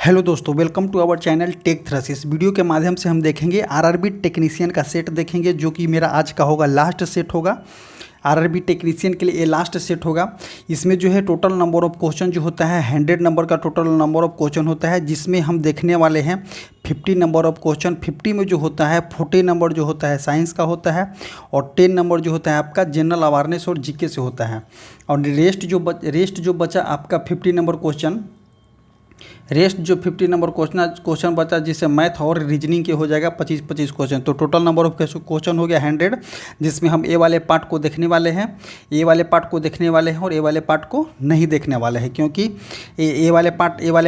Hello दोस्तों, welcome to our channel tech थ्रस। इस वीडियो के माध्यम से हम देखेंगे आरआरबी टेक्नीशियन का सेट देखेंगे, जो कि मेरा आज का होगा लास्ट सेट होगा। आरआरबी टेक्नीशियन के लिए ये लास्ट सेट होगा। इसमें जो है टोटल नंबर ऑफ क्वेश्चन जो होता है 100 नंबर का टोटल नंबर ऑफ क्वेश्चन होता है, जिसमें हम देखने वाले हैं 50 नंबर ऑफ क्वेश्चन। 50 में जो होता है 40 नंबर जो होता है साइंस का होता है, और 10 नंबर जो होता है आपका जनरल अवेयरनेस और जीके से होता है। और रेस्ट जो बचा आपका 50 नंबर क्वेश्चन, रेस्ट जो 50 नंबर क्वेश्चन बचा, जिससे मैथ और रीजनिंग के हो जाएगा 25-25 क्वेश्चन। तो टोटल नंबर ऑफ क्वेश्चन हो गया 100, जिसमें हम ए वाले पार्ट को देखने वाले हैं, ए वाले पार्ट को देखने वाले हैं और ए वाले पार्ट को नहीं देखने वाले हैं, क्योंकि ए वाले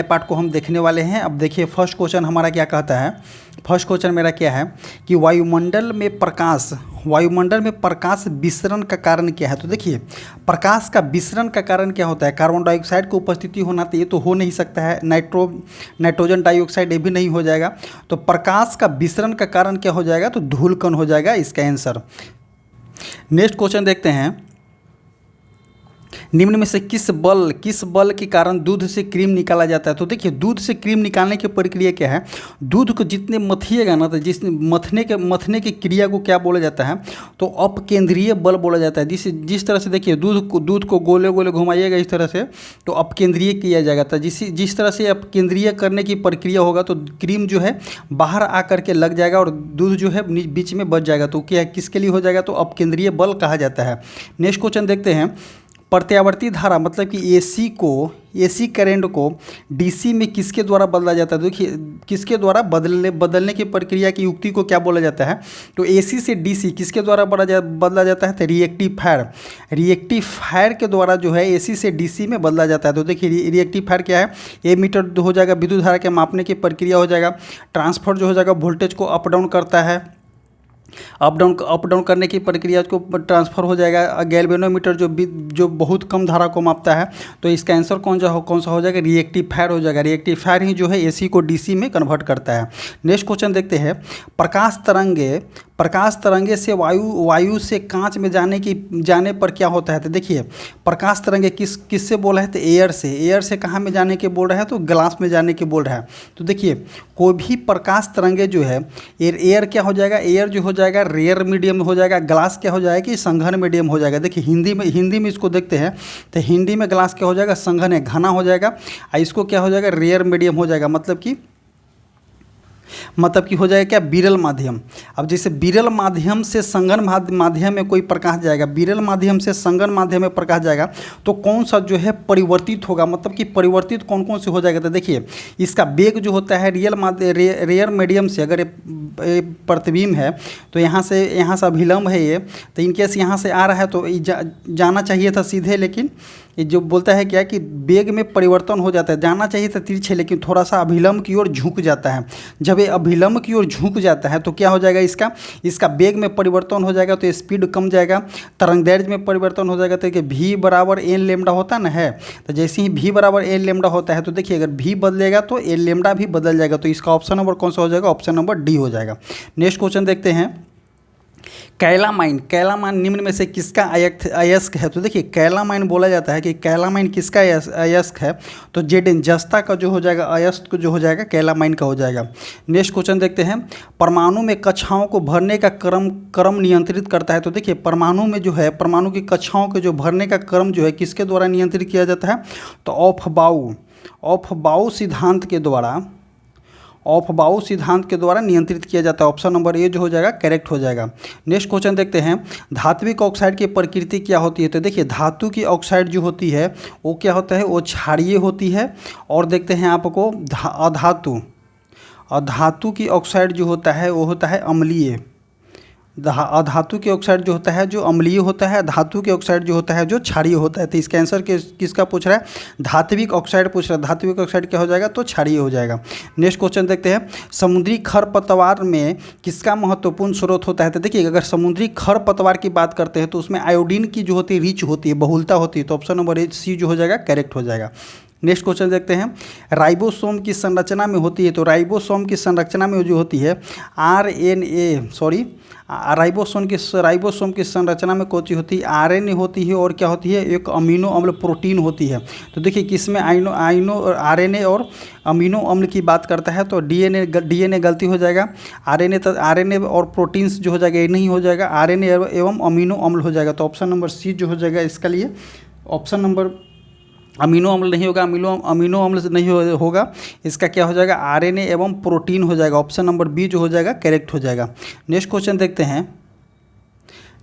पार्ट को हम देखने वाले हैं। अब देखिए फर्स्ट क्वेश्चन हमारा क्या कहता है। फर्स्ट क्वेश्चन मेरा क्या है कि वायुमंडल में प्रकाश विसरण का कारण क्या है। तो देखिए प्रकाश का विसरण का कारण क्या होता है। कार्बन डाइऑक्साइड की उपस्थिति होना, तो ये तो हो नहीं सकता है। नाइट्रोजन डाइऑक्साइड ये भी नहीं हो जाएगा। तो प्रकाश का विसरण का कारण क्या हो जाएगा, तो धूलकण हो जाएगा इसका आंसर। नेक्स्ट क्वेश्चन देखते हैं। निम्न में से किस बल के कारण दूध से क्रीम निकाला जाता है। तो देखिए दूध से क्रीम निकालने की प्रक्रिया क्या है। दूध को जितने मथिएगा ना, तो मथने की क्रिया को क्या बोला जाता है, तो अपकेंद्रीय बल बोला जाता है। जिस तरह से देखिए दूध को गोले गोले घुमाइएगा इस तरह से, तो अपकेंद्रीय किया जाएगा। तो जिस तरह से अपकेंद्रीय करने की प्रक्रिया होगा, तो क्रीम जो है बाहर आकर के लग जाएगा और दूध जो है बीच में बच जाएगा। तो क्या किसके लिए हो जाएगा, तो अपकेंद्रीय बल कहा जाता है। नेक्स्ट क्वेश्चन देखते हैं। प्रत्यावर्ती धारा मतलब कि एसी करंट को डीसी में किसके द्वारा बदला जाता है। देखिए किसके द्वारा बदलने की प्रक्रिया की युक्ति को क्या बोला जाता है, तो एसी से डीसी किसके द्वारा बदला जाता है, तो रिएक्टिव फायर के द्वारा जो है एसी से डीसी में बदला जाता है। तो देखिए रिएक्टिव फायर क्या है, ए मीटर हो जाएगा, विद्युत धारा के मापने की प्रक्रिया हो जाएगा। ट्रांसफर जो हो जाएगा वोल्टेज को अप डाउन करता है, अप डाउन करने की प्रक्रिया को ट्रांसफ़र हो जाएगा। गैल्वेनोमीटर जो बहुत कम धारा को मापता है। तो इसका आंसर कौन सा हो जाएगा, रिएक्टिव फायर हो जाएगा। रिएक्टिव फायर ही जो है एसी को डीसी में कन्वर्ट करता है। नेक्स्ट क्वेश्चन देखते हैं। प्रकाश तरंगे से वायु से कांच में जाने पर क्या होता है। तो देखिए प्रकाश तरंगे किससे बोल रहे हैं, तो एयर से कहाँ में जाने के बोल रहा है, तो ग्लास में जाने के बोल रहा है। तो देखिए कोई भी प्रकाश तरंगे जो है एयर क्या हो जाएगा, एयर जो हो जाएगा रेयर मीडियम हो जाएगा। ग्लास क्या हो जाएगा कि संघन मीडियम हो जाएगा। देखिए हिंदी में इसको देखते हैं, तो हिंदी में ग्लास क्या हो जाएगा, संघन है, घना हो जाएगा। और इसको क्या हो जाएगा, रेयर मीडियम हो जाएगा। मतलब कि हो जाएगा क्या, विरल माध्यम। अब जैसे विरल माध्यम से संघन माध्यम में कोई प्रकाश जाएगा, विरल माध्यम से संघन माध्यम में प्रकाश जाएगा, तो कौन सा जो है परिवर्तित होगा, मतलब कि परिवर्तित कौन से हो जाएगा। तो देखिए इसका वेग जो होता है रेयर मीडियम से, अगर प्रतिबिंब है तो यहाँ से अभिलंब है ये, तो इनकेस यहाँ से आ रहा है तो जाना चाहिए था सीधे, लेकिन ये जो बोलता है क्या कि वेग में परिवर्तन हो जाता है। जाना चाहिए था तिरछे, लेकिन थोड़ा सा अभिलंब की ओर झुक जाता है। जब ये अभिलंब की ओर झुक जाता है तो क्या हो जाएगा, इसका वेग में परिवर्तन हो जाएगा, तो स्पीड कम जाएगा। तरंगदैर्घ्य में परिवर्तन हो जाएगा। तो कि v बराबर एन लेमडा होता ना है, तो जैसे ही v बराबर एन लेमडा होता है, तो देखिए अगर v बदलेगा तो एन लेमडा भी बदल जाएगा। तो इसका ऑप्शन नंबर कौन सा हो जाएगा, ऑप्शन नंबर डी हो जाएगा। नेक्स्ट क्वेश्चन देखते हैं। कैलामाइन निम्न में से किसका अयस्क है। तो देखिए कैलामाइन बोला जाता है कि कैलामाइन किसका अयस्क है, तो जेडेन जस्ता का जो हो जाएगा अयस्क जो हो जाएगा कैलामाइन का हो जाएगा। नेक्स्ट क्वेश्चन देखते हैं। परमाणु में कक्षाओं को भरने का क्रम नियंत्रित करता है। तो देखिए परमाणु में जो है परमाणु की कक्षाओं के जो भरने का क्रम जो है किसके द्वारा नियंत्रित किया जाता है, तो ऑफ बाउ सिद्धांत के द्वारा नियंत्रित किया जाता है। ऑप्शन नंबर ए जो हो जाएगा करेक्ट हो जाएगा। नेक्स्ट क्वेश्चन देखते हैं। धात्विक ऑक्साइड की प्रकृति क्या होती है। तो देखिए धातु की ऑक्साइड जो होती है वो क्या होता है, वो क्षारीय होती है। और देखते हैं आपको अधातु की ऑक्साइड जो होता है वो होता है अम्लीय। अधातु के ऑक्साइड जो होता है जो अम्लीय होता है, धातु के ऑक्साइड जो होता है जो क्षारीय होता है। तो इसका आंसर किसका पूछ रहा है, धात्विक ऑक्साइड पूछ रहा है। धात्विक ऑक्साइड क्या हो जाएगा, तो क्षारीय हो जाएगा। नेक्स्ट क्वेश्चन देखते हैं। समुद्री खरपतवार में किसका महत्वपूर्ण स्रोत होता है। तो देखिए अगर समुद्री खरपतवार की बात करते हैं तो उसमें आयोडीन की जो होती है रिच होती है, बहुलता होती है। तो ऑप्शन नंबर ए सी जो हो जाएगा करेक्ट हो जाएगा। नेक्स्ट क्वेश्चन देखते हैं। राइबोसोम की संरचना में होती है, तो राइबोसोम की संरचना में जो होती है राइबोसोम की संरचना में कौन सी होती है, आरएनए होती है और क्या होती है, एक अमीनो अम्ल प्रोटीन होती है। तो देखिए किसमें आरएनए और अमीनो अम्ल की बात करता है तो डीएनए गलती हो जाएगा, आरएनए और प्रोटीन्स जो हो जाएगा ये नहीं हो जाएगा, आरएनए एवं अमीनो अम्ल हो जाएगा। तो ऑप्शन नंबर सी जो हो जाएगा इसका लिए ऑप्शन नंबर अमीनो अम्ल नहीं होगा, अमीनो अम्ल से नहीं होगा, इसका क्या हो जाएगा, आरएनए एवं प्रोटीन हो जाएगा। ऑप्शन नंबर बी जो हो जाएगा करेक्ट हो जाएगा। नेक्स्ट क्वेश्चन देखते हैं।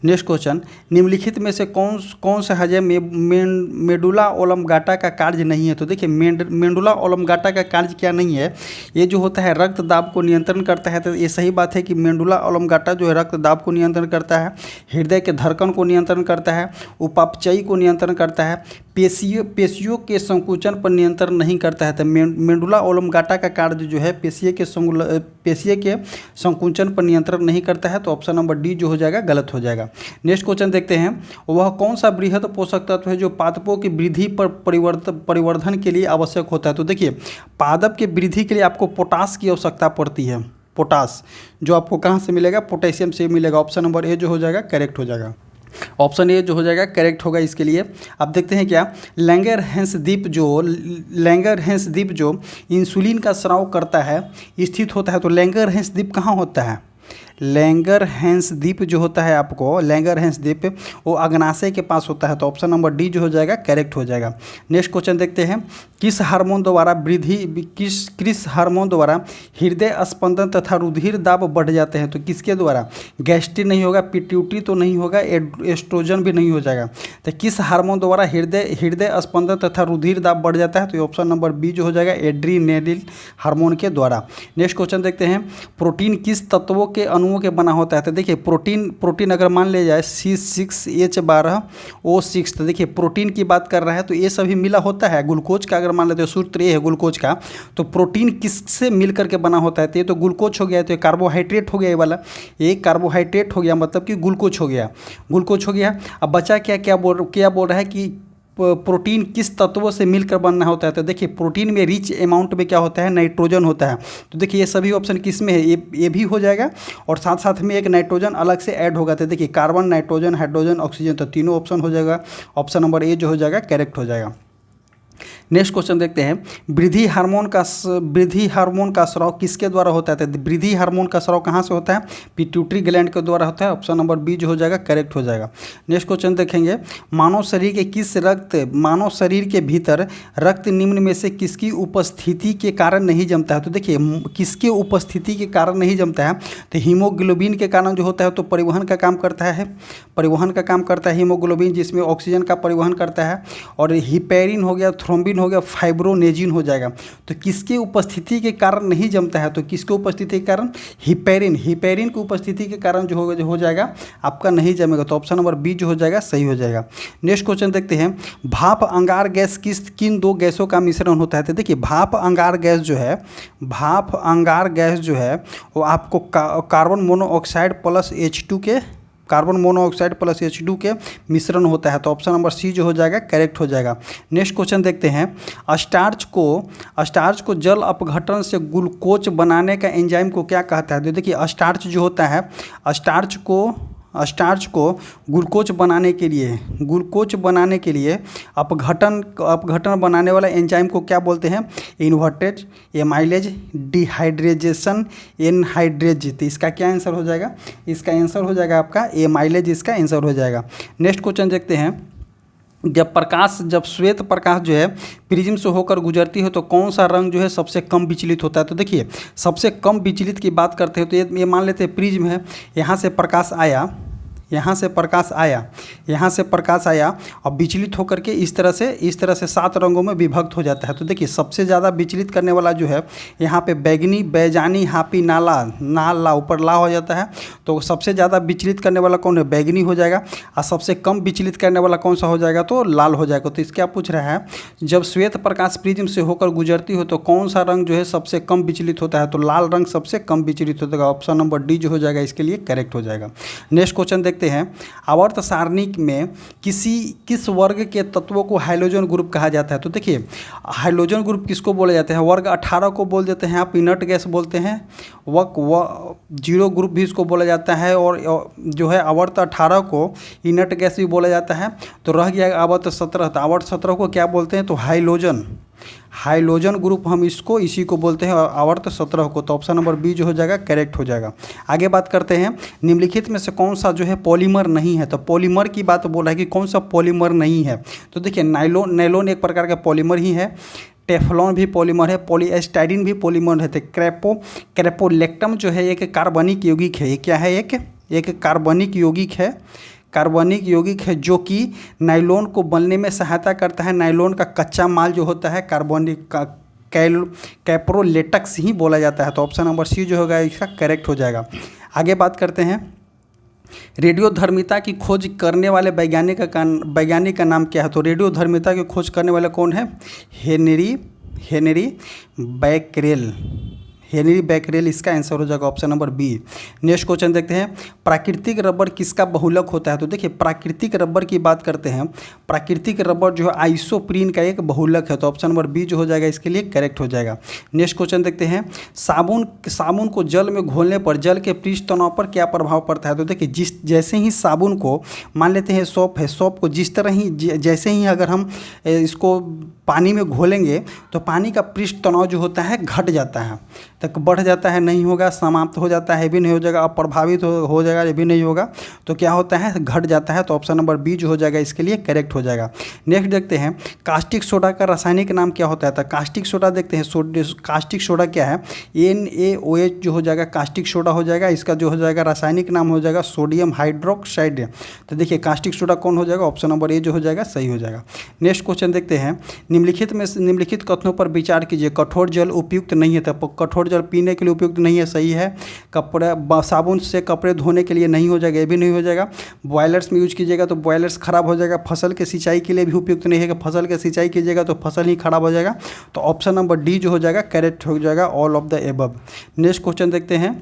नेक्स्ट क्वेश्चन, निम्नलिखित में से कौन सा हृदय मेडुला ओब्लांगाटा का कार्य नहीं है। तो देखिए मेडुला ओब्लांगाटा का कार्य क्या नहीं है, ये जो होता है रक्त दाब को नियंत्रण करता है। तो ये सही बात है कि मेडुला ओब्लांगाटा जो है रक्त दाब को नियंत्रण करता है, हृदय के धड़कन को नियंत्रण करता है, उपापचयी को नियंत्रण करता है, पेशियों के संकुचन पर नियंत्रण नहीं करता है। तो मेडुला ओब्लांगाटा का कार्य जो है पेशियों के संकुचन पर नियंत्रण नहीं करता है। तो ऑप्शन नंबर डी जो हो जाएगा गलत हो जाएगा। नेक्स्ट क्वेश्चन देखते हैं, वह कौन सा बृहद पोषक तत्व है जो पादपों की वृद्धि पर परिवर्धन के लिए आवश्यक होता है। तो देखिए पादप की वृद्धि के लिए आपको पोटास की आवश्यकता पड़ती है। पोटास जो आपको कहाँ से मिलेगा, पोटेशियम से मिलेगा। ऑप्शन नंबर ए जो हो जाएगा करेक्ट हो जाएगा। ऑप्शन ए जो हो जाएगा करेक्ट होगा इसके लिए। अब देखते हैं क्या, लैंगरहैंस द्वीप जो इंसुलिन का स्राव करता है स्थित होता है। तो लैंगरहैंस द्वीप कहाँ होता है, लैंगरहैंस द्वीप जो होता है आपको, लैंगरहैंस द्वीप वो अग्नाशय के पास होता है। तो ऑप्शन नंबर डी जो हो जाएगा करेक्ट हो जाएगा। नेक्स्ट क्वेश्चन देखते हैं, किस हार्मोन द्वारा हृदय स्पंदन तथा रुधिर दाब बढ़ जाते हैं। तो किसके द्वारा, गैस्ट्रिन नहीं होगा, पिट्यूटरी तो नहीं होगा, एस्ट्रोजन भी नहीं हो जाएगा। तो किस हार्मोन द्वारा हृदय स्पंदन तथा रुधिर दाब बढ़ जाता है। तो ऑप्शन नंबर बी जो हो जाएगा एड्रीनेलिन हार्मोन के द्वारा। नेक्स्ट क्वेश्चन देखते हैं, प्रोटीन किस तत्वों के अणुओं के बना होता है। तो देखिए प्रोटीन अगर मान लिया जाए C6H12O6, तो देखिए प्रोटीन की बात कर रहा है तो ये सभी मिला होता है। ग्लूकोज का अगर मान लेते हो सूत्र ये है ग्लूकोज का, तो प्रोटीन किससे मिल करके बना होता है। तो ये तो ग्लूकोज हो गया, तो ये कार्बोहाइड्रेट हो गया, ये वाला ये कार्बोहाइड्रेट हो गया, मतलब कि ग्लूकोज हो गया। अब बचा क्या बोल रहा है कि प्रोटीन किस तत्वों से मिलकर बनना होता है। तो देखिए प्रोटीन में रिच अमाउंट में क्या होता है, नाइट्रोजन होता है। तो देखिए ये सभी ऑप्शन किस में है, ये भी हो जाएगा और साथ में एक नाइट्रोजन अलग से ऐड होगा। तो देखिए कार्बन, नाइट्रोजन, हाइड्रोजन, ऑक्सीजन, तो तीनों ऑप्शन हो जाएगा। ऑप्शन नंबर ए जो हो जाएगा करेक्ट हो जाएगा। नेक्स्ट क्वेश्चन देखते हैं, वृद्धि हार्मोन का स्राव किसके द्वारा होता है। तो वृद्धि हार्मोन का स्राव कहाँ से होता है, पिट्यूटरी ग्लैंड के द्वारा होता है। ऑप्शन नंबर बी जो हो जाएगा करेक्ट हो जाएगा। नेक्स्ट क्वेश्चन देखेंगे, मानव शरीर के भीतर रक्त निम्न में से किसकी उपस्थिति के कारण नहीं जमता है। तो देखिए किसके उपस्थिति के कारण नहीं जमता है। तो हीमोग्लोबिन के कारण जो होता है, तो परिवहन का काम करता है हीमोग्लोबिन, जिसमें ऑक्सीजन का परिवहन करता है। और हिपेरिन हो गया, थ्रोम्बिन हो गया, फाइब्रोनेजिन हो जाएगा। तो किसकी उपस्थिति के कारण नहीं जमता है। तो किसकी उपस्थिति के कारण, हिपेरिन की उपस्थिति के कारण जो हो जाएगा आपका नहीं जमेगा। तो ऑप्शन नंबर बी जो हो जाएगा सही हो जाएगा। नेक्स्ट क्वेश्चन देखते हैं, भाप अंगार गैस किन दो गैसों का मिश्रण होता है। तो देखिए भाप अंगार गैस जो है वो आपको कार्बन मोनोऑक्साइड प्लस H2 के मिश्रण होता है। तो ऑप्शन नंबर सी जो हो जाएगा करेक्ट हो जाएगा। नेक्स्ट क्वेश्चन देखते हैं, स्टार्च को जल अपघटन से ग्लूकोज बनाने का एंजाइम को क्या कहता है। तो देखिए स्टार्च जो होता है, स्टार्च को ग्लूकोज बनाने के लिए अपघटन बनाने वाला एंजाइम को क्या बोलते हैं, इन्वर्टेज एमाइलेज डिहाइड्रेजेशन एनहाइड्रेज। तो इसका क्या आंसर हो जाएगा, इसका आंसर हो जाएगा आपका एमाइलेज, इसका आंसर हो जाएगा। नेक्स्ट क्वेश्चन देखते हैं, जब श्वेत प्रकाश जो है प्रिज्म से होकर गुजरती है तो कौन सा रंग जो है सबसे कम विचलित होता है। तो देखिए सबसे कम विचलित की बात करते हैं तो ये मान लेते हैं प्रिज्म है, यहाँ से प्रकाश आया और विचलित होकर के इस तरह से 7 रंगों में विभक्त हो जाता है। तो देखिए सबसे ज़्यादा विचलित करने वाला जो है यहाँ पे बैगनी, बैजानी, हापी, नाला ऊपर ला हो जाता है। तो सबसे ज़्यादा विचलित करने वाला कौन है, बैगनी हो जाएगा। और सबसे कम विचलित करने वाला कौन सा हो जाएगा, तो लाल हो जाएगा। तो इसके क्या पूछ रहा है, जब श्वेत प्रकाश प्रिज्म से होकर गुजरती हो तो कौन सा रंग जो है सबसे कम विचलित होता है। तो लाल रंग सबसे कम विचलित होता है। ऑप्शन नंबर डी जो हो जाएगा इसके लिए करेक्ट हो जाएगा। नेक्स्ट क्वेश्चन देखते देखते हैं, आवर्त सारणी में किस वर्ग के तत्वों को हाइड्रोजन ग्रुप कहा जाता है। तो देखिए हाइड्रोजन ग्रुप किसको बोला जाता है, वर्ग 18 को बोल देते हैं आप, इनर्ट गैस बोलते हैं। जीरो ग्रुप भी इसको बोला जाता है, और जो है आवर्त 18 को इनर्ट गैस भी बोला जाता है। तो रह गया आवर्त 17। तो आवर्त 17 को क्या बोलते हैं, तो हाइड्रोजन ग्रुप हम इसी को बोलते हैं, और आवर्त 17 को। तो ऑप्शन नंबर बी जो हो जाएगा करेक्ट हो जाएगा। आगे बात करते हैं, निम्नलिखित में से कौन सा जो है पॉलीमर नहीं है। तो पॉलीमर की बात बोला है कि कौन सा पॉलीमर नहीं है। तो देखिए नायलॉन एक प्रकार का पॉलीमर ही है, टेफ्लॉन भी पॉलीमर है, पॉलीएस्टाइडीन भी पॉलीमर है। तो क्रेपोलेक्टम जो है एक कार्बनिक यौगिक है। ये क्या है, एक कार्बनिक यौगिक है जो कि नायलॉन को बनने में सहायता करता है। नायलॉन का कच्चा माल जो होता है कार्बनिक कैप्रोलेटक्स ही बोला जाता है। तो ऑप्शन नंबर सी जो होगा इसका करेक्ट हो जाएगा। आगे बात करते हैं, रेडियोधर्मिता की खोज करने वाले वैज्ञानिक का नाम क्या है। तो रेडियोधर्मिता की खोज करने वाले कौन है, हेनरी बैकरेल इसका आंसर हो जाएगा option number B. Next question देखते हैं, प्राकृतिक रबर किसका बहुलक होता है। तो देखिए प्राकृतिक रबर की बात करते हैं, प्राकृतिक रबर जो है आइसोप्रीन का एक बहुलक है। तो ऑप्शन नंबर बी जो हो जाएगा इसके लिए करेक्ट हो जाएगा। नेक्स्ट क्वेश्चन देखते हैं, साबुन को जल में घोलने पर जल के पृष्ठ तनाव पर क्या प्रभाव पड़ता है। तो देखिए जैसे ही साबुन को, मान लेते हैं सौंफ है, सौंफ को जिस तरह ही जैसे ही अगर हम इसको पानी में घोलेंगे तो पानी का पृष्ठ तनाव जो होता है घट जाता है, तक बढ़ जाता है, नहीं होगा, समाप्त हो जाता है भी नहीं हो जाएगा, अप्रभावित हो जाएगा ये भी नहीं होगा। तो क्या होता है, घट जाता है। तो ऑप्शन नंबर बी जो हो जाएगा इसके लिए करेक्ट हो जाएगा। नेक्स्ट देखते हैं, कास्टिक सोडा का रासायनिक नाम क्या होता है। तो कास्टिक सोडा देखते हैं, कास्टिक सोडा क्या है, NaOH जो हो जाएगा कास्टिक सोडा हो जाएगा। इसका जो हो जाएगा रासायनिक नाम हो जाएगा सोडियम हाइड्रोक्साइड। तो देखिए कास्टिक सोडा कौन हो जाएगा, ऑप्शन नंबर ए जो हो जाएगा सही हो जाएगा। नेक्स्ट क्वेश्चन देखते हैं, निम्नलिखित कथनों पर विचार कीजिए। कठोर जल उपयुक्त नहीं है। तो कठोर जल पीने के लिए उपयुक्त नहीं है, सही है। साबुन से कपड़े धोने के लिए नहीं हो जाएगा, ये भी नहीं हो जाएगा। बॉयलर्स में यूज कीजिएगा तो बॉयलर्स खराब हो जाएगा। फसल के सिंचाई के लिए भी उपयुक्त नहीं है कि फसल के सिंचाई कीजिएगा तो फसल ही खराब हो जाएगा। तो ऑप्शन नंबर डी जो हो जाएगा करेक्ट हो जाएगा, all of the above. Next question देखते हैं,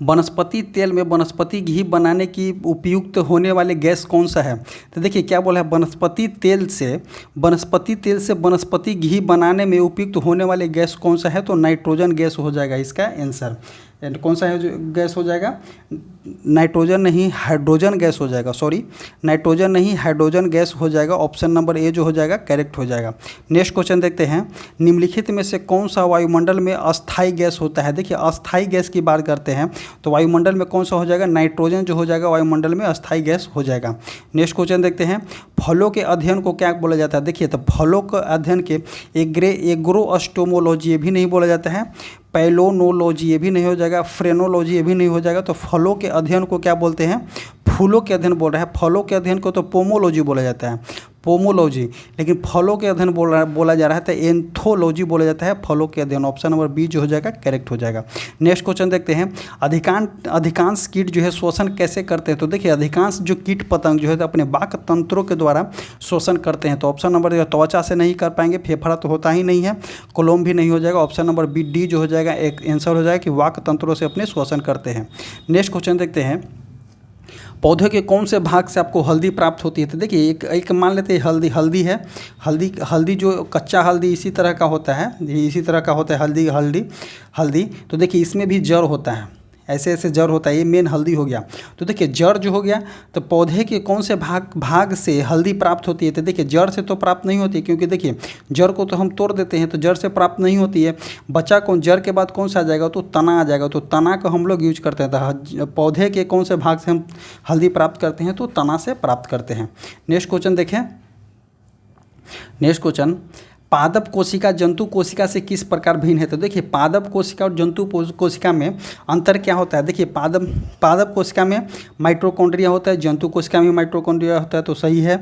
वनस्पति तेल में वनस्पति घी बनाने की उपयुक्त होने वाले गैस कौन सा है। तो देखिए क्या बोला है, वनस्पति तेल से वनस्पति घी बनाने में उपयुक्त होने वाले गैस कौन सा है। तो नाइट्रोजन गैस हो जाएगा इसका आंसर। कौन सा है जो गैस हो जाएगा, नाइट्रोजन नहीं हाइड्रोजन गैस हो जाएगा, सॉरी नाइट्रोजन नहीं हाइड्रोजन गैस हो जाएगा। ऑप्शन नंबर ए जो हो जाएगा करेक्ट हो जाएगा। नेक्स्ट क्वेश्चन देखते हैं, निम्नलिखित में से कौन सा वायुमंडल में अस्थायी गैस होता है। देखिए अस्थायी गैस की बात करते हैं तो वायुमंडल में कौन सा हो जाएगा, नाइट्रोजन जो हो जाएगा वायुमंडल में अस्थायी गैस हो जाएगा। नेक्स्ट क्वेश्चन देखते हैं, फलों के अध्ययन को क्या बोला जाता है। देखिए तो फलों के अध्ययन के एग्रोस्टोमोलॉजी ये भी नहीं बोला जाता है, पैलोनोलॉजी ये भी नहीं हो जाएगा, फ्रेनोलॉजी ये भी नहीं हो जाएगा। तो फलों के अध्ययन को क्या बोलते हैं, फूलों के अध्ययन बोल रहा है। फलों के अध्ययन को तो पोमोलॉजी बोला जाता है, पोमोलॉजी, लेकिन फलों के अध्ययन बोला जा रहा है तो एंथोलॉजी बोला जाता है फलों के अध्ययन। ऑप्शन नंबर बी जो हो जाएगा करेक्ट हो जाएगा। नेक्स्ट क्वेश्चन देखते हैं, अधिकांश कीट जो है शोषण कैसे करते हैं। तो देखिए अधिकांश जो कीट पतंग जो है तो अपने बाक तंत्रों के द्वारा शोषण करते हैं। तो ऑप्शन नंबर त्वचा से नहीं कर पाएंगे, फेफड़ा तो होता ही नहीं है, कोलोम भी नहीं हो जाएगा। ऑप्शन नंबर बी डी जो हो जाएगा एक आंसर हो जाएगा कि वाक तंत्रों से अपने शोषण करते हैं। नेक्स्ट क्वेश्चन देखते हैं, पौधे के कौन से भाग से आपको हल्दी प्राप्त होती है। तो देखिए एक मान लेते हैं हल्दी है, हल्दी जो कच्चा हल्दी इसी तरह का होता है, इसी तरह का होता है हल्दी। तो देखिए इसमें भी जड़ होता है, ऐसे ऐसे जड़ होता है, ये मेन हल्दी हो गया। तो देखिए जड़ जो हो गया, तो पौधे के कौन से भाग से हल्दी प्राप्त होती है। तो देखिए जड़ से तो प्राप्त नहीं होती, क्योंकि देखिए जड़ को तो हम तोड़ देते हैं तो जड़ से प्राप्त नहीं होती है। बचा कौन, जड़ के बाद कौन सा आ जाएगा, तो तना आ जाएगा। तो तना को हम लोग यूज करते हैं। तो पौधे के कौन से भाग से हम हल्दी प्राप्त करते हैं, तो तना से प्राप्त करते हैं। नेक्स्ट क्वेश्चन देखें, नेक्स्ट क्वेश्चन, पादप कोशिका जंतु कोशिका से किस प्रकार भिन्न है। तो देखिए पादप कोशिका और जंतु कोशिका में अंतर क्या होता है। देखिए पादप कोशिका में माइटोकॉन्ड्रिया होता है, जंतु कोशिका में माइटोकॉन्ड्रिया होता है। तो सही है।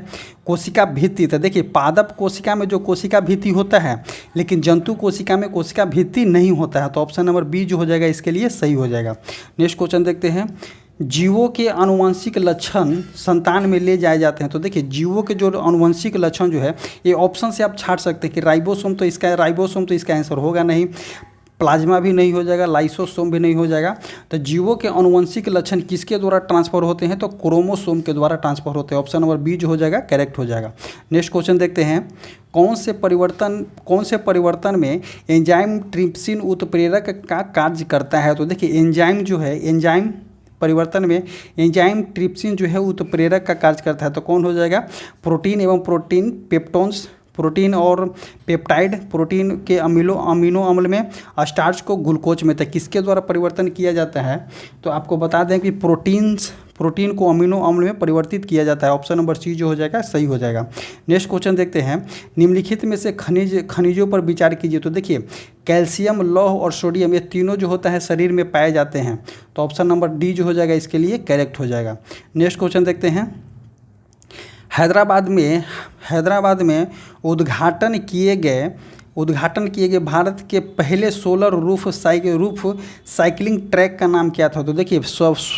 कोशिका भित्ति, तो देखिए पादप कोशिका में जो कोशिका भित्ति होता है, लेकिन जंतु कोशिका में कोशिका भित्ति नहीं होता है। तो ऑप्शन नंबर बी जो हो जाएगा इसके लिए सही हो जाएगा। नेक्स्ट क्वेश्चन देखते हैं, जीवों के आनुवंशिक लक्षण संतान में ले जाए जाते हैं। तो देखिए जीवों के जो आनुवंशिक लक्षण जो है, ये ऑप्शन से आप छाट सकते हैं कि राइबोसोम तो इसका आंसर होगा नहीं, प्लाज्मा भी नहीं हो जाएगा, लाइसोसोम भी नहीं हो जाएगा। तो जीवों के आनुवंशिक लक्षण किसके द्वारा ट्रांसफर होते हैं? तो क्रोमोसोम के द्वारा ट्रांसफर होते हैं। ऑप्शन नंबर बी जो हो जाएगा करेक्ट हो जाएगा। नेक्स्ट क्वेश्चन देखते हैं, कौन से परिवर्तन में एंजाइम ट्रिप्सिन उत्प्रेरक का कार्य करता है? तो देखिए एंजाइम जो है, एंजाइम परिवर्तन में एंजाइम ट्रिप्सिन जो है उत्प्रेरक का कार्य करता है। तो कौन हो जाएगा? प्रोटीन एवं प्रोटीन पेप्टोन्स, प्रोटीन और पेप्टाइड, प्रोटीन के अमीनो अम्ल में स्टार्च को ग्लूकोज में। तक किसके द्वारा परिवर्तन किया जाता है? तो आपको बता दें कि प्रोटीन को अमीनो अम्ल में परिवर्तित किया जाता है। ऑप्शन नंबर सी जो हो जाएगा सही हो जाएगा। नेक्स्ट क्वेश्चन देखते हैं, निम्नलिखित में से खनिजों पर विचार कीजिए। तो देखिए कैल्शियम, लौह और सोडियम ये तीनों जो होता है शरीर में पाए जाते हैं। तो ऑप्शन नंबर डी जो हो जाएगा इसके लिए करेक्ट हो जाएगा। नेक्स्ट क्वेश्चन देखते हैं, हैदराबाद में उद्घाटन किए गए भारत के पहले सोलर रूफ साइकिलिंग ट्रैक का नाम क्या था? तो देखिए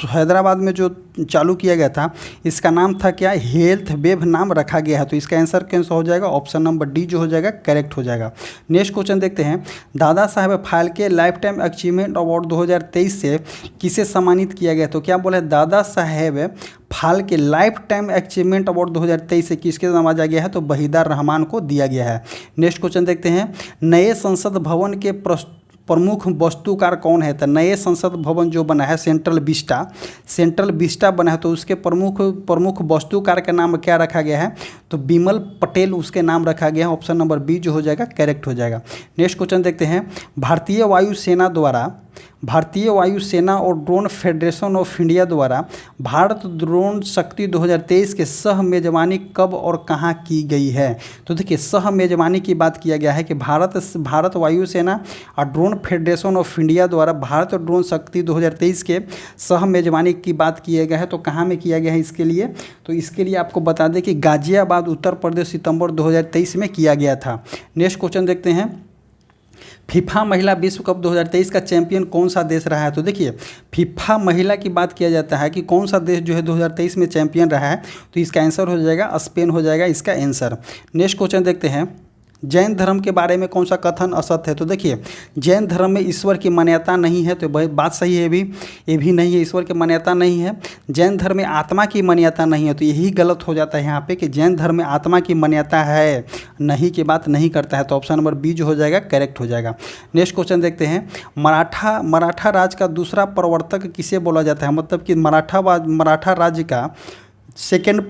हैदराबाद में जो चालू किया गया था इसका नाम था क्या? हेल्थ वेव नाम रखा गया है। तो इसका आंसर कैंसर हो जाएगा, ऑप्शन नंबर डी जो हो जाएगा करेक्ट हो जाएगा। नेक्स्ट क्वेश्चन देखते हैं, Dada Saheb Phalke lifetime achievement award 2023 से किसे सम्मानित किया गया? तो क्या बोला है? Dada Saheb Phalke lifetime achievement award 2023 से किसके नवाजा गया है? तो वहीदा रहमान को दिया गया है। नेक्स्ट क्वेश्चन देखते हैं, नए संसद भवन के प्रमुख वास्तुकार कौन है? तो नए संसद भवन जो बना है सेंट्रल विस्टा बना है, तो उसके प्रमुख वास्तुकार का नाम क्या रखा गया है? तो बिमल पटेल उसके नाम रखा गया है। ऑप्शन नंबर बी जो हो जाएगा करेक्ट हो जाएगा। नेक्स्ट क्वेश्चन देखते हैं, भारतीय वायुसेना और ड्रोन फेडरेशन ऑफ इंडिया द्वारा भारत ड्रोन शक्ति 2023 के सह मेजबानी कब और कहां की गई है? तो देखिए सह मेजबानी की बात किया गया है कि भारत वायुसेना और ड्रोन फेडरेशन ऑफ इंडिया द्वारा भारत ड्रोन शक्ति 2023 के सह मेजबानी की बात किया गया है। तो कहाँ में किया गया है इसके लिए? तो इसके लिए आपको बता दें कि गाजियाबाद उत्तर प्रदेश सितंबर 2023 में किया गया था। नेक्स्ट क्वेश्चन देखते हैं, फीफा महिला विश्व कप 2023 का चैंपियन कौन सा देश रहा है? तो देखिए फीफा महिला की बात किया जाता है कि कौन सा देश जो है 2023 में चैंपियन रहा है, तो इसका आंसर हो जाएगा स्पेन हो जाएगा इसका आंसर। नेक्स्ट क्वेश्चन देखते हैं, जैन धर्म के बारे में कौन सा कथन असत्य है? तो देखिए जैन धर्म में ईश्वर की मान्यता नहीं है। तो बात सही है, ये भी नहीं है, ईश्वर की मान्यता नहीं है। जैन धर्म में आत्मा की मान्यता नहीं है। तो यही गलत हो जाता है यहाँ पे कि जैन धर्म में आत्मा की मान्यता है, नहीं की बात नहीं करता है। तो ऑप्शन नंबर बी जो हो जाएगा करेक्ट हो जाएगा। नेक्स्ट क्वेश्चन देखते हैं, मराठा राज का दूसरा प्रवर्तक किसे बोला जाता है? मतलब कि मराठा राज्य का सेकेंड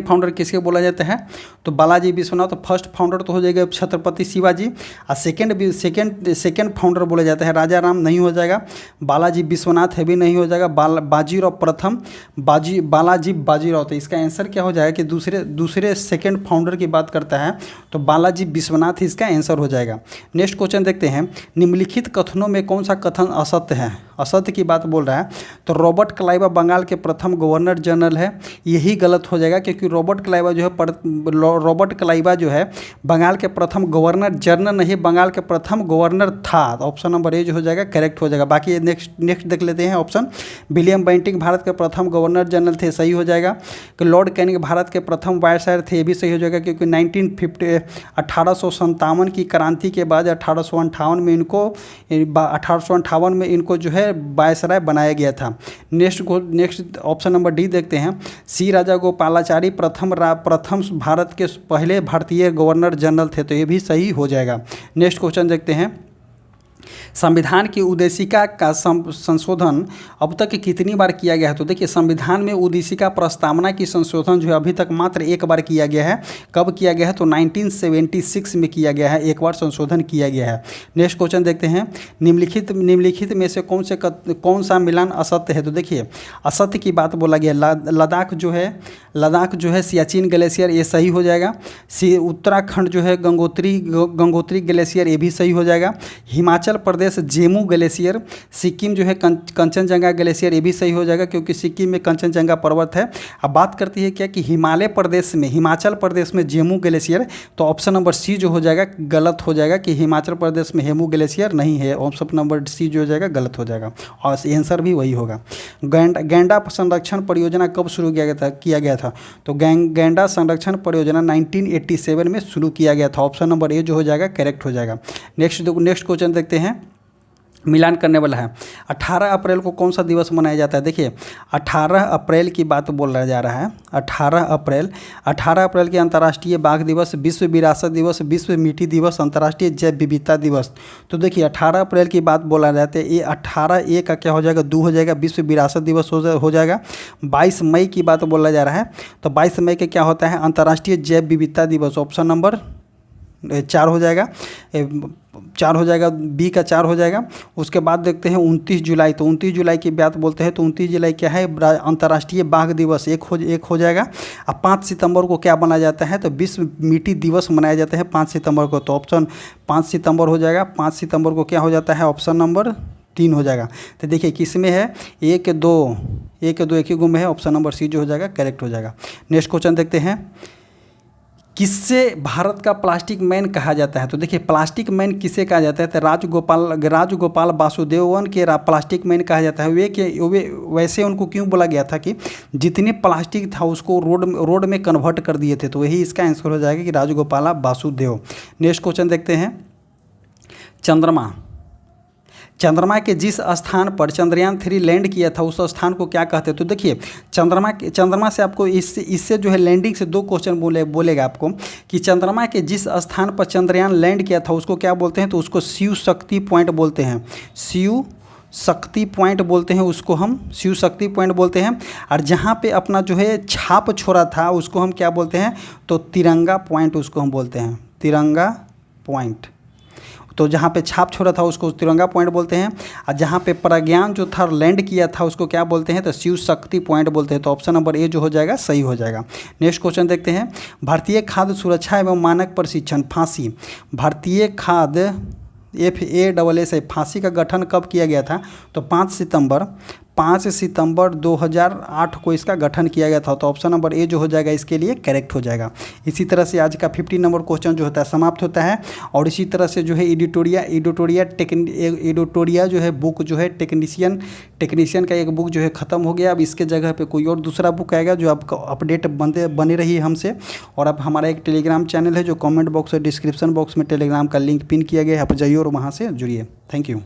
फाउंडर किसके बोला जाता है? तो बालाजी विश्वनाथ। तो फर्स्ट फाउंडर तो हो जाएगा छत्रपति शिवाजी, और सेकेंड फाउंडर बोला जाता है राजा राम, नहीं हो जाएगा। बालाजी विश्वनाथ है भी नहीं हो जाएगा। बाजीराव प्रथम, बालाजी बाजीराव। तो इसका आंसर क्या हो जाएगा कि दूसरे सेकेंड फाउंडर की बात करता है, तो बालाजी विश्वनाथ इसका आंसर हो जाएगा। नेक्स्ट क्वेश्चन देखते हैं, निम्नलिखित कथनों में कौन सा कथन असत्य है? असत्य की बात बोल रहा है। तो रॉबर्ट क्लाइवा बंगाल के प्रथम गवर्नर जनरल है, यही गलत हो जाएगा क्योंकि रॉबर्ट क्लाइवा जो है बंगाल के प्रथम गवर्नर जनरल नहीं, बंगाल के प्रथम गवर्नर था। तो ऑप्शन नंबर ए जो हो जाएगा करेक्ट हो जाएगा। बाकी नेक्स्ट देख लेते हैं ऑप्शन, विलियम बेंटिंक भारत के प्रथम गवर्नर जनरल थे, सही हो जाएगा। कि लॉर्ड कैनिंग भारत के प्रथम वायसराय थे, ये भी सही हो जाएगा क्योंकि 1857 की क्रांति के बाद 1858 में इनको जो है वायसराय बनाया गया था। नेक्स्ट ऑप्शन नंबर डी देखते हैं, सी राजा गोपालाचारी प्रथम भारत के पहले भारतीय गवर्नर जनरल थे, तो ये भी सही हो जाएगा। नेक्स्ट क्वेश्चन देखते हैं, संविधान की उद्देशिका का संशोधन अब तक कितनी बार किया गया है? तो देखिए संविधान में उद्देशिका प्रस्तावना की संशोधन जो है अभी तक मात्र एक बार किया गया है। कब किया गया है? तो 1976 में किया गया है, एक बार संशोधन किया गया है। नेक्स्ट क्वेश्चन देखते हैं, निम्नलिखित में से कौन सा मिलान असत्य है? तो देखिए असत्य की बात बोला गया, लद्दाख जो है सियाचिन ग्लेशियर, ये सही हो जाएगा। उत्तराखंड जो है गंगोत्री ग्लेशियर, ये भी सही हो जाएगा। हिमाचल प्रदेश प्रदेश जेमू ग्लेशियर, सिक्किम जो है कंचनजंगा ग्लेशियर, ये भी सही हो जाएगा क्योंकि सिक्किम में कंचनजंगा पर्वत है। अब बात करती है क्या कि हिमालय प्रदेश में, हिमाचल प्रदेश में जेमू ग्लेशियर, तो ऑप्शन नंबर सी जो हो जाएगा गलत हो जाएगा कि हिमाचल प्रदेश में हेमू ग्लेशियर नहीं है। ऑप्शन नंबर सी जो हो जाएगा गलत हो जाएगा और आंसर भी वही होगा। गैंडा संरक्षण परियोजना कब शुरू किया गया था? तो गैंडा संरक्षण परियोजना 1987 में शुरू किया गया था। ऑप्शन नंबर ए जो हो जाएगा करेक्ट हो जाएगा। नेक्स्ट क्वेश्चन देखते हैं, मिलान करने वाला है। 18 अप्रैल को कौन सा दिवस मनाया जाता है? देखिए 18 अप्रैल की बात बोला जा रहा है। 18 अप्रैल के अंतर्राष्ट्रीय बाघ दिवस, विश्व विरासत दिवस, विश्व मिट्टी दिवस, अंतर्राष्ट्रीय जैव विविधता दिवस। तो देखिए 18 अप्रैल की बात बोला जाता है, ये 18 का क्या हो जाएगा 2 हो जाएगा, विश्व विरासत दिवस हो जाएगा। 22 मई की बात बोला जा रहा है, तो 22 मई के क्या होता है अंतर्राष्ट्रीय जैव विविधता दिवस। ऑप्शन नंबर 4 हो जाएगा, 4 हो जाएगा, बी का 4 हो जाएगा। उसके बाद देखते हैं 29 जुलाई, तो 29 जुलाई की बात बोलते हैं तो 29 जुलाई क्या है अंतर्राष्ट्रीय बाघ दिवस, एक हो जाएगा। अब 5 सितंबर को क्या मनाया जाता है? तो विश्व मिट्टी दिवस मनाया जाता है 5 सितंबर को, तो ऑप्शन 5 सितंबर हो जाएगा। 5 सितंबर को क्या हो जाता है? ऑप्शन नंबर 3 हो जाएगा। तो देखिए किस में है, 1 2 एक ही गो में है, ऑप्शन नंबर सी जो हो जाएगा करेक्ट हो जाएगा। नेक्स्ट क्वेश्चन देखते हैं, किससे भारत का प्लास्टिक मैन कहा जाता है? तो देखिए प्लास्टिक मैन किसे कहा जाता है? तो राजगोपाल वासुदेवन के प्लास्टिक मैन कहा जाता है। वे वैसे उनको क्यों बोला गया था कि जितने प्लास्टिक था उसको रोड में कन्वर्ट कर दिए थे, तो वही इसका आंसर हो जाएगा कि राजगोपाल वासुदेव। नेक्स्ट क्वेश्चन देखते हैं, चंद्रमा के जिस स्थान पर चंद्रयान 3 लैंड किया था उस स्थान को क्या कहते हैं? तो देखिए चंद्रमा से आपको इससे जो है लैंडिंग से 2 क्वेश्चन बोलेगा आपको कि चंद्रमा के जिस स्थान पर चंद्रयान लैंड किया था उसको क्या बोलते हैं? तो उसको शिव शक्ति पॉइंट बोलते हैं, शिव शक्ति पॉइंट बोलते हैं, उसको हम शिव शक्ति पॉइंट बोलते हैं। और जहाँ पे अपना जो है छाप छोड़ा था उसको हम क्या बोलते हैं? तो तिरंगा पॉइंट उसको हम बोलते हैं, तिरंगा पॉइंट। तो जहाँ पे छाप छोड़ा था उसको तिरंगा पॉइंट बोलते हैं, और जहाँ पे प्रज्ञान जो था लैंड किया था उसको क्या बोलते हैं? तो शिव शक्ति पॉइंट बोलते हैं। तो ऑप्शन नंबर ए जो हो जाएगा सही हो जाएगा। नेक्स्ट क्वेश्चन देखते हैं, भारतीय खाद्य सुरक्षा एवं मानक प्रशिक्षण फांसी, भारतीय खाद्य FASS फांसी का गठन कब किया गया था? तो 5 सितंबर 2008 को इसका गठन किया गया था। तो ऑप्शन नंबर ए जो हो जाएगा इसके लिए करेक्ट हो जाएगा। इसी तरह से आज का 50 नंबर क्वेश्चन जो होता है समाप्त होता है। और इसी तरह से जो है एडिटोरिया जो है बुक जो है टेक्नीशियन का एक बुक जो है ख़त्म हो गया। अब इसके जगह पे कोई और दूसरा बुक आएगा जो आपका अपडेट बने रही है हमसे। और अब हमारा एक टेलीग्राम चैनल है जो कमेंट बॉक्स और डिस्क्रिप्शन बॉक्स में टेलीग्राम का लिंक पिन किया गया है, आप जाइए और वहाँ से जुड़िए। Thank you.